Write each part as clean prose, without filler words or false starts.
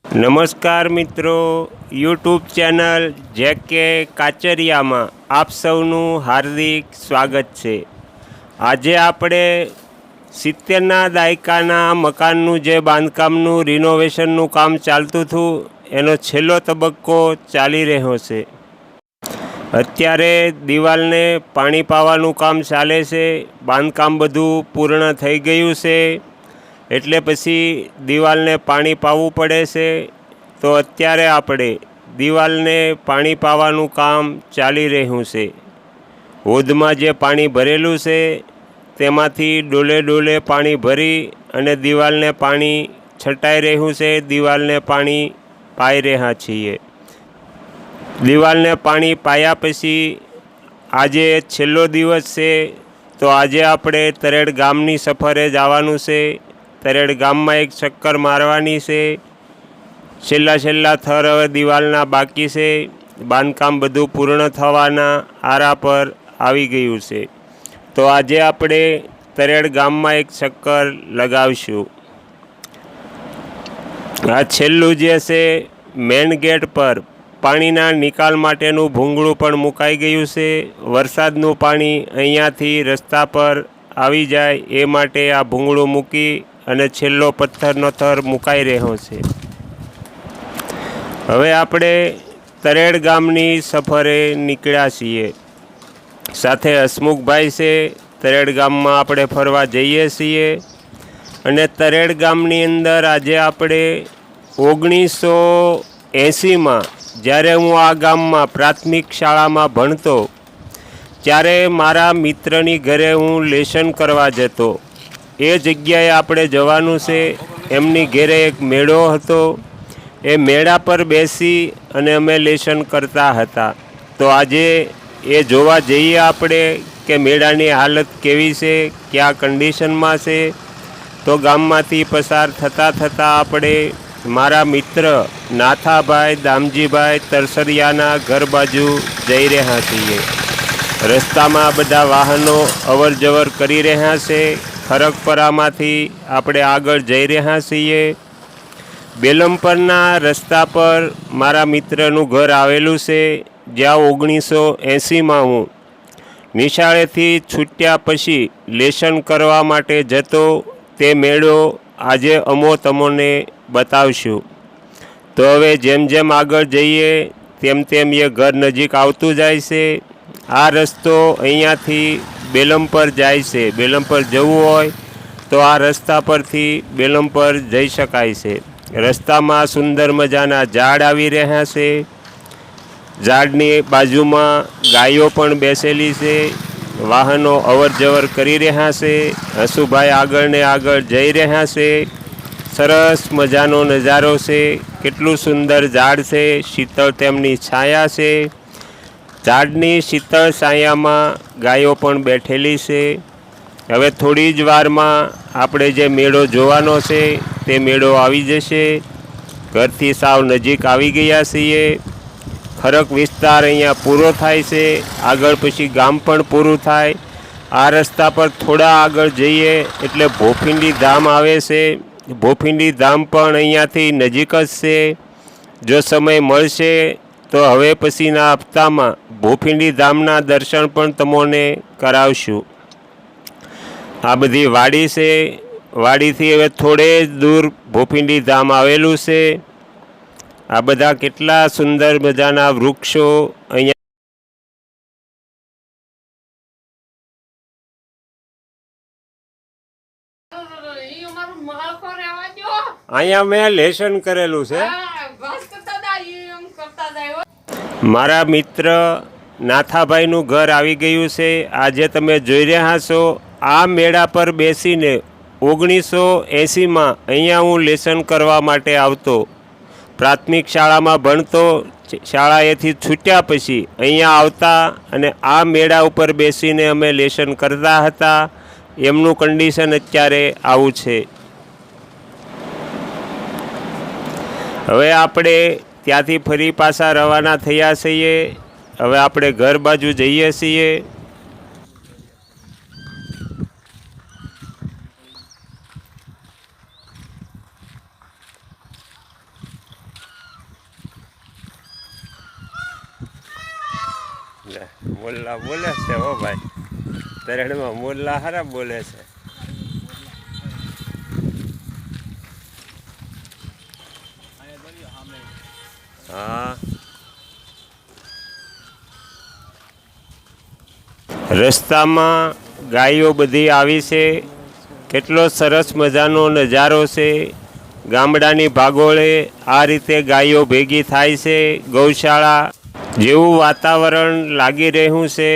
નમસ્કાર મિત્રો, YouTube channel જેકે કાચરિયામાં આપ સૌનું હાર્દિક સ્વાગત છે। આજે આપણે 70ના દાયકાના મકાનનું જે બાંધકામનું રિનોવેશનનું કામ ચાલતું હતું એનો છેલ્લો તબક્કો ચાલી રહ્યો છે। અત્યારે દિવાલને પાણી પાવાનું કામ ચાલે છે। બાંધકામ બધું પૂર્ણ થઈ ગયું છે એટલે પછી દિવાલને પાણી પાવું પડે છે। તો અત્યારે આપણે દિવાલને પાણી પાવાનું કામ ચાલી રહ્યું છે। હોદમાં જે પાણી ભરેલું છે તેમાંથી ડોલે ડોલે પાણી ભરી અને દિવાલને પાણી છટાઈ રહ્યું છે। દિવાલને પાણી પાઈ રહ્યા છીએ। દિવાલને પાણી પાયા પછી આજે છેલ્લો દિવસ છે તો આજે આપણે તરેડ ગામની સફરે જવાનું છે। તરેડ ગામમાં એક ચક્કર મારવાની છે। છેલ્લા થર હવે દિવાલના બાકી છે। બાંધકામ બધું પૂર્ણ થવાના આરા પર આવી ગયું છે। તો આજે આપણે તરેડ ગામમાં એક ચક્કર લગાવશું। આ છેલ્લું જે છે મેન ગેટ પર પાણીના નિકાલ માટેનું ભૂંગળું પણ મુકાઈ ગયું છે। વરસાદનું પાણી અહીંયાથી રસ્તા પર આવી જાય એ માટે આ ભૂંગળું મૂકી અને છેલ્લો પથ્થરનો થર મુકાઈ રહ્યો છે। હવે આપણે તરેડ ગામની સફરે નીકળ્યા છીએ। સાથે હસમુખભાઈ છે। તરેડ ગામમાં આપણે ફરવા જઈએ છીએ અને તરેડ ગામની અંદર આજે આપણે 1980માં જ્યારે હું આ ગામમાં પ્રાથમિક શાળામાં ભણતો ત્યારે મારા મિત્રની ઘરે હું લેસન કરવા જતો। એ જગ્યાએ આપણે જવાનું છે। એમની ઘરે એક મેળો હતો। એ મેળા પર બેસી અને અમે લેસન કરતા હતા। તો આજે એ જોવા જઈએ આપણે કે મેળાની હાલત કેવી છે, કયા કન્ડિશનમાં છે। તો ગામમાંથી પસાર થતાં આપણે મારા મિત્ર નાથાભાઈ દામજીભાઈ તરસરિયાના ઘર બાજુ જઈ રહ્યા છીએ। રસ્તામાં બધા વાહનો અવર જવર કરી રહ્યા છે। ખરગપરામાંથી આપણે આગળ જઈ રહ્યા છીએ। બેલમપરના રસ્તા પર મારા મિત્રનું ઘર આવેલું છે જ્યાં 1980માં હું નિશાળેથી છૂટ્યા પછી લેસન કરવા માટે જતો। તે મેળો આજે અમો તમને બતાવશું। તો હવે જેમ જેમ આગળ જઈએ તેમ તેમ એ ઘર નજીક આવતું જાય છે। આ રસ્તો અહીંયાથી બેલમપર જાય છે। બેલમપર જવું હોય તો આ રસ્તા પરથી બેલમપર જઈ શકાય છે। રસ્તામાં સુંદર મજાના ઝાડ આવી રહ્યા છે। ઝાડની બાજુમાં ગાયો પણ બેસેલી છે। વાહનો અવર જવર કરી રહ્યા છે। હસુભાઈ આગળ ને આગળ જઈ રહ્યા છે। સરસ મજાનો નજારો છે। કેટલું સુંદર ઝાડ છે। શીતળ તેમની છાયા છે। ઝાડની શીતળ છાયામાં ગાયો પણ બેઠેલી છે। હવે થોડી જ વારમાં આપણે જે મેળો જોવાનો છે તે મેળો આવી જશે। ઘરથી સાવ નજીક આવી ગયા છીએ। ખરક વિસ્તાર અહીંયા પૂરો થાય છે। આગળ પછી ગામ પણ પૂરું થાય। આ રસ્તા પર થોડા આગળ જઈએ એટલે ભોફિંડી ધામ આવે છે। ભોફિંડી ધામ પણ અહીંયાથી નજીક જ છે। જો સમય મળશે તો હવે પછીના હપ્તામાં ભોફિંડી ધામના દર્શન પણ તમને કરાવશું। આ બધી વાડી છે। વાડીથી હવે થોડે જ દૂર ભોફિંડી ધામ આવેલું છે। આ બધા કેટલા સુંદર મજાના વૃક્ષો અહીંયા મેં લેસન કરેલું છે। મારા મિત્ર નાથાભાઈનું ઘર આવી ગયું છે। આજે તમે જોઈ રહ્યા છો આ મેળા પર બેસીને 1980માં અહીંયા હું લેસન કરવા માટે આવતો। પ્રાથમિક શાળામાં ભણતો। શાળાએથી છૂટ્યા પછી અહીંયા આવતા અને આ મેળા ઉપર બેસીને અમે લેસન કરતા હતા। એમનું કન્ડિશન અત્યારે આવું છે। હવે આપણે ત્યાંથી ફરી પાછા રવાના થયા છીએ। હવે આપણે ઘર બાજુ જઈએ છીએ। લે, મોલ્લા બોલે છે હો ભાઈ, તરેડમાં મોલ્લા હારા બોલે છે. હા, રસ્તામાં ગાયો બધી આવી છે. કેટલો સરસ મજાનો નજારો છે. ગામડાની ભાગોળે આ રીતે ગાયો ભેગી થાય છે. ગૌશાળા જેવું વાતાવરણ લાગી રહ્યું છે.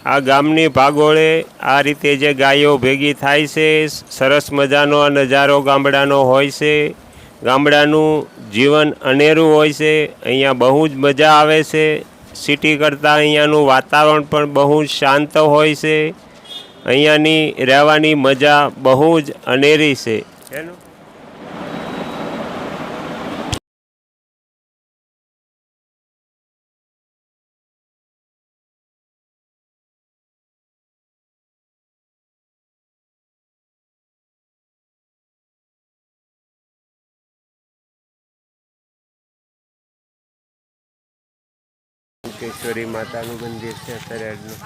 આ ગામની ભાગોળે આ રીતે જે ગાયો ભેગી થાય છે, સરસ મજાનો આ નજારો ગામડાનો હોય છે. ગામડાનું જીવન અનેરું હોય છે. અહીંયા બહુ જ મજા આવે છે. સિટી કરતાં અહીંયાનું વાતાવરણ પણ બહુ જ શાંત હોય છે. અહીંયાની રહેવાની મજા બહુ જ અનેરી છે. કેશ્વરી માતાનું મંદિર છે તરેડનું.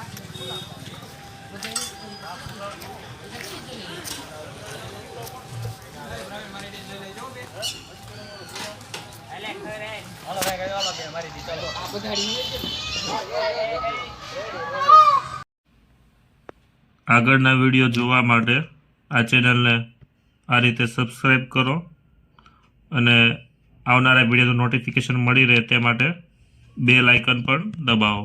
આગળના વિડીયો જોવા માટે આ ચેનલને આ રીતે સબસ્ક્રાઈબ કરો અને આવનારા વિડીયોનું નોટિફિકેશન મળી રહે તે માટે બેલ આઇકન પણ દબાવો.